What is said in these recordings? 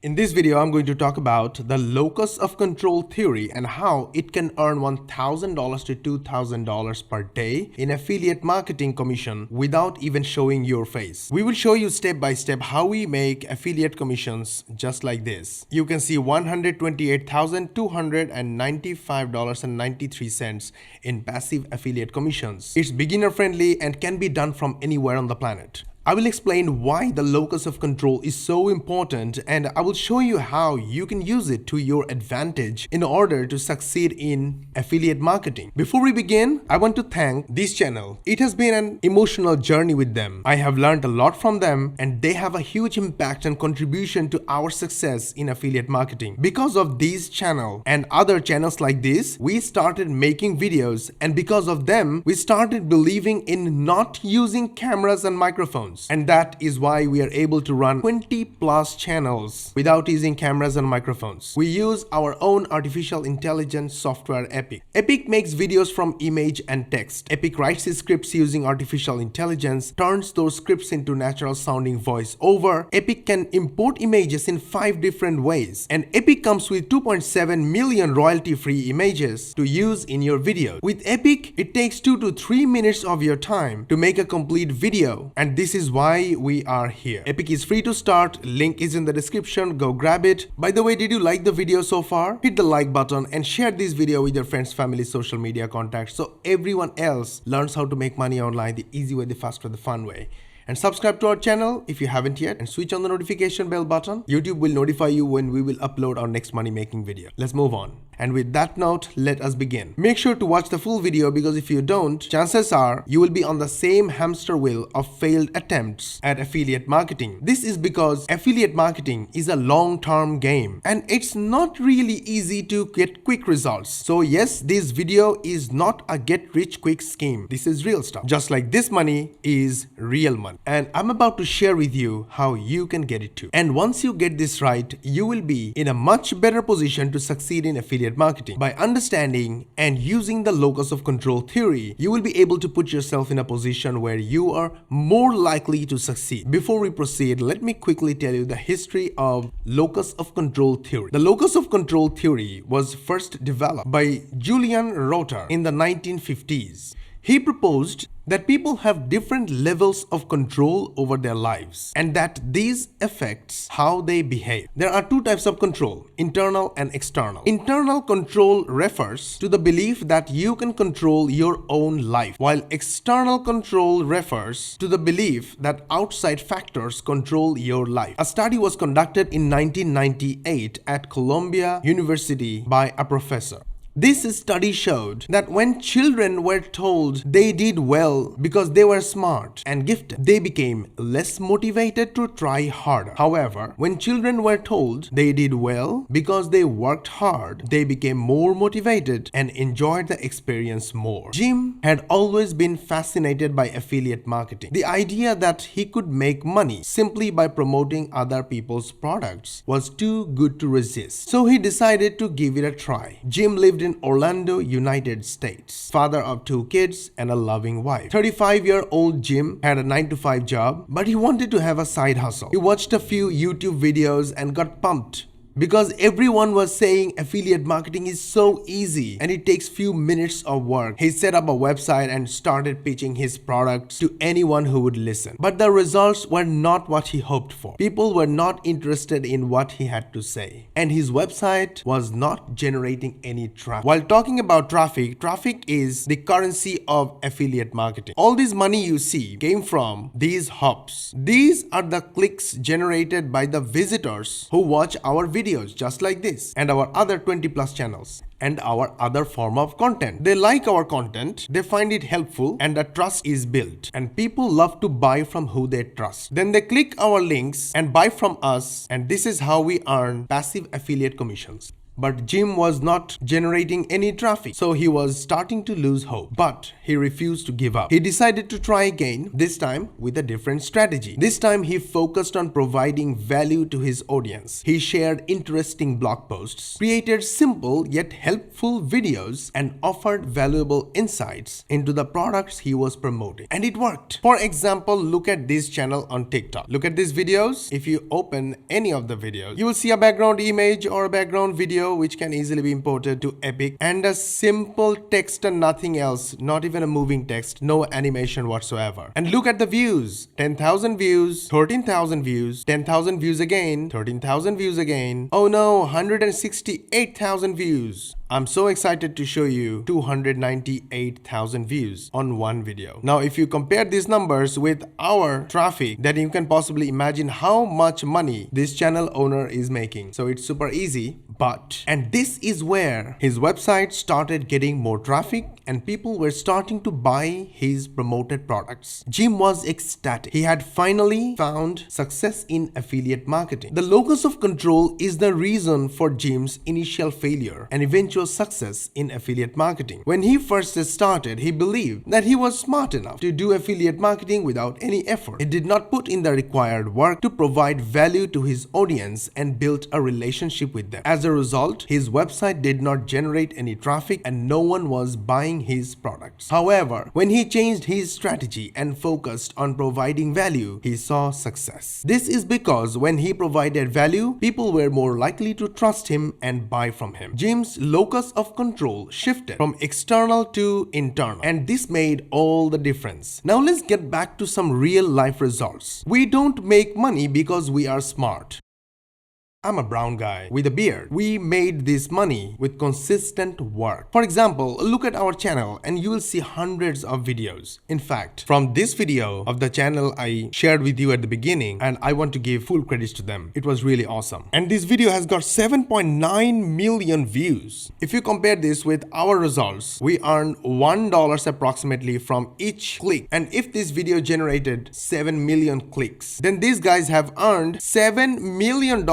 In this video, I'm going to talk about the locus of control theory and how it can earn $1,000 to $2,000 per day in affiliate marketing commission without even showing your face. We will show you step by step how we make affiliate commissions just like this. You can see $128,295.93 in passive affiliate commissions. It's beginner friendly and can be done from anywhere on the planet. I will explain why the locus of control is so important, and I will show you how you can use it to your advantage in order to succeed in affiliate marketing. Before we begin, I want to thank this channel. It has been an emotional journey with them. I have learned a lot from them and they have a huge impact and contribution to our success in affiliate marketing. Because of this channel and other channels like this, we started making videos, and because of them, we started believing in not using cameras and microphones. And that is why we are able to run 20 plus channels without using cameras and microphones. We use our own artificial intelligence software Epic. Epic makes videos from image and text. Epic writes his scripts using artificial intelligence, turns those scripts into natural sounding voice over. Epic can import images in 5 different ways, and Epic comes with 2.7 million royalty free images to use in your video. With Epic, it takes 2 to 3 minutes of your time to make a complete video, and this is why we are here. Epic is free to start, link is in the description, go grab it. By the way, did you like the video so far? Hit the like button and share this video with your friends, family, social media contacts so everyone else learns how to make money online the easy way, the fast way, the fun way. And subscribe to our channel if you haven't yet, and switch on the notification bell button. YouTube will notify you when we will upload our next money making video. Let's move on. And with that note, let us begin. Make sure to watch the full video, because if you don't, chances are you will be on the same hamster wheel of failed attempts at affiliate marketing. This is because affiliate marketing is a long-term game and it's not really easy to get quick results. So yes, this video is not a get-rich-quick scheme. This is real stuff. Just like this money is real money. And I'm about to share with you how you can get it too. And once you get this right, you will be in a much better position to succeed in affiliate marketing. By understanding and using the locus of control theory, you will be able to put yourself in a position where you are more likely to succeed. Before we proceed, let me quickly tell you the history of locus of control theory. The locus of control theory was first developed by Julian Rotter in the 1950s. He proposed that people have different levels of control over their lives and that these affects how they behave. There are 2 types of control, internal and external. Internal control refers to the belief that you can control your own life, while external control refers to the belief that outside factors control your life. A study was conducted in 1998 at Columbia University by a professor. This study showed that when children were told they did well because they were smart and gifted, they became less motivated to try harder. However, when children were told they did well because they worked hard, they became more motivated and enjoyed the experience more. Jim had always been fascinated by affiliate marketing. The idea that he could make money simply by promoting other people's products was too good to resist. So he decided to give it a try. Jim lived in Orlando, United States, father of 2 kids and a loving wife. 35-year-old Jim had a 9-to-5 job, but he wanted to have a side hustle. He watched a few YouTube videos and got pumped because everyone was saying affiliate marketing is so easy and it takes few minutes of work. He set up a website and started pitching his products to anyone who would listen. But the results were not what he hoped for. People were not interested in what he had to say, and his website was not generating any traffic. While talking about traffic, traffic is the currency of affiliate marketing. All this money you see came from these hops. These are the clicks generated by the visitors who watch our videos just like this and our other 20 plus channels and our other form of content. They like our content, they find it helpful, and a trust is built, and people love to buy from who they trust. Then they click our links and buy from us, and this is how we earn passive affiliate commissions. But Jim was not generating any traffic, so he was starting to lose hope. But he refused to give up. He decided to try again, this time with a different strategy. This time he focused on providing value to his audience. He shared interesting blog posts, created simple yet helpful videos, and offered valuable insights into the products he was promoting. And it worked. For example, look at this channel on TikTok. Look at these videos. If you open any of the videos, you will see a background image or a background video which can easily be imported to Epic, and a simple text and nothing else, not even a moving text, no animation whatsoever. And look at the views. 10,000 views, 13,000 views, 10,000 views again, 13,000 views again. Oh no, 168,000 views. I'm so excited to show you 298,000 views on one video. Now, if you compare these numbers with our traffic, then you can possibly imagine how much money this channel owner is making. So it's super easy, and this is where his website started getting more traffic and people were starting to buy his promoted products. Jim was ecstatic. He had finally found success in affiliate marketing. The locus of control is the reason for Jim's initial failure and eventual success in affiliate marketing. When he first started, he believed that he was smart enough to do affiliate marketing without any effort. He did not put in the required work to provide value to his audience and build a relationship with them. As a result, his website did not generate any traffic and no one was buying his products. However, when he changed his strategy and focused on providing value, he saw success. This is because when he provided value, people were more likely to trust him and buy from him. Jim's locus of control shifted from external to internal, and this made all the difference. Now let's get back to some real life results. We don't make money because we are smart. I'm a brown guy with a beard. We made this money with consistent work. For example, look at our channel and you will see hundreds of videos. In fact, from this video of the channel I shared with you at the beginning, and I want to give full credits to them. It was really awesome. And this video has got 7.9 million views. If you compare this with our results, we earn $1 approximately from each click. And if this video generated 7 million clicks, then these guys have earned $7 million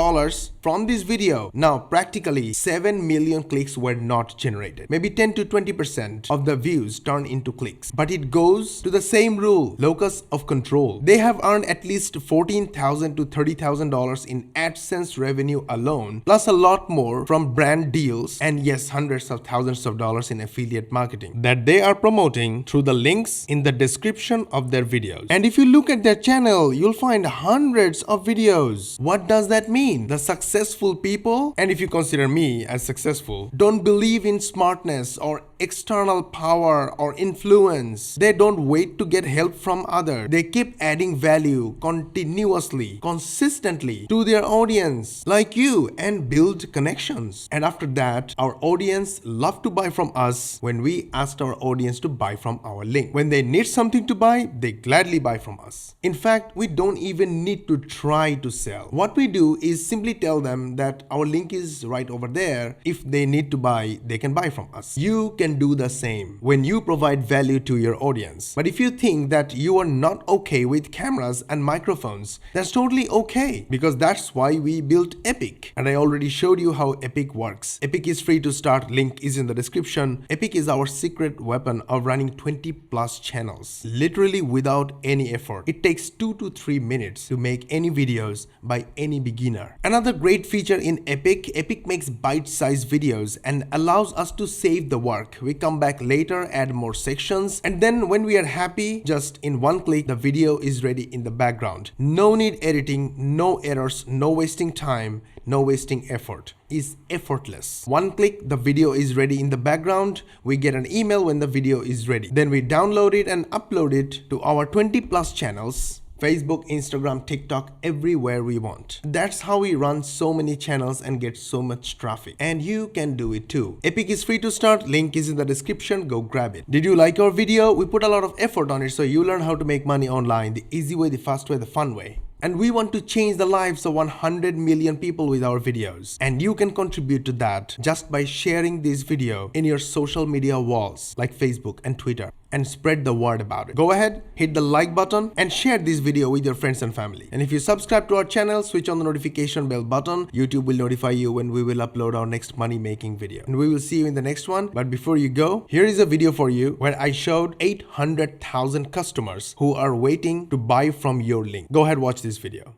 from this video. Now, practically 7 million clicks were not generated. Maybe 10 to 20% of the views turn into clicks. But it goes to the same rule, locus of control. They have earned at least $14,000 to $30,000 in AdSense revenue alone, plus a lot more from brand deals, and yes, hundreds of thousands of dollars in affiliate marketing that they are promoting through the links in the description of their videos. And if you look at their channel, you'll find hundreds of videos. What does that mean? The successful people, and if you consider me as successful, don't believe in smartness or external power or influence. They don't wait to get help from others. They keep adding value continuously, consistently to their audience like you, and build connections. And after that, our audience love to buy from us when we asked our audience to buy from our link. When they need something to buy, they gladly buy from us. In fact, we don't even need to try to sell. What we do is simply tell them that our link is right over there. If they need to buy, they can buy from us. You can do the same when you provide value to your audience. But if you think that you are not okay with cameras and microphones, that's totally okay, because that's why we built Epic. And I already showed you how Epic works. Epic is free to start, link is in the description. Epic is our secret weapon of running 20 plus channels, literally without any effort. It takes 2 to 3 minutes to make any videos by any beginner. Another great feature in Epic makes bite-sized videos and allows us to save the work. We come back later, add more sections, and then when we are happy, just in one click, the video is ready in the background. No need editing, no errors, no wasting time, no wasting effort. Is effortless. One click, the video is ready in the background. We get an email when the video is ready. Then we download it and upload it to our 20 plus channels. Facebook, Instagram, TikTok, everywhere we want. That's how we run so many channels and get so much traffic. And you can do it too. Epic is free to start, link is in the description, go grab it. Did you like our video? We put a lot of effort on it so you learn how to make money online, the easy way, the fast way, the fun way. And we want to change the lives of 100 million people with our videos. And you can contribute to that just by sharing this video in your social media walls like Facebook and Twitter. and spread the word about it. Go ahead, hit the like button and share this video with your friends and family. And if you subscribe to our channel, switch on the notification bell button. YouTube will notify you when we will upload our next money making video. And we will see you in the next one. But before you go, here is a video for you where I showed 800,000 customers who are waiting to buy from your link. Go ahead, watch this video.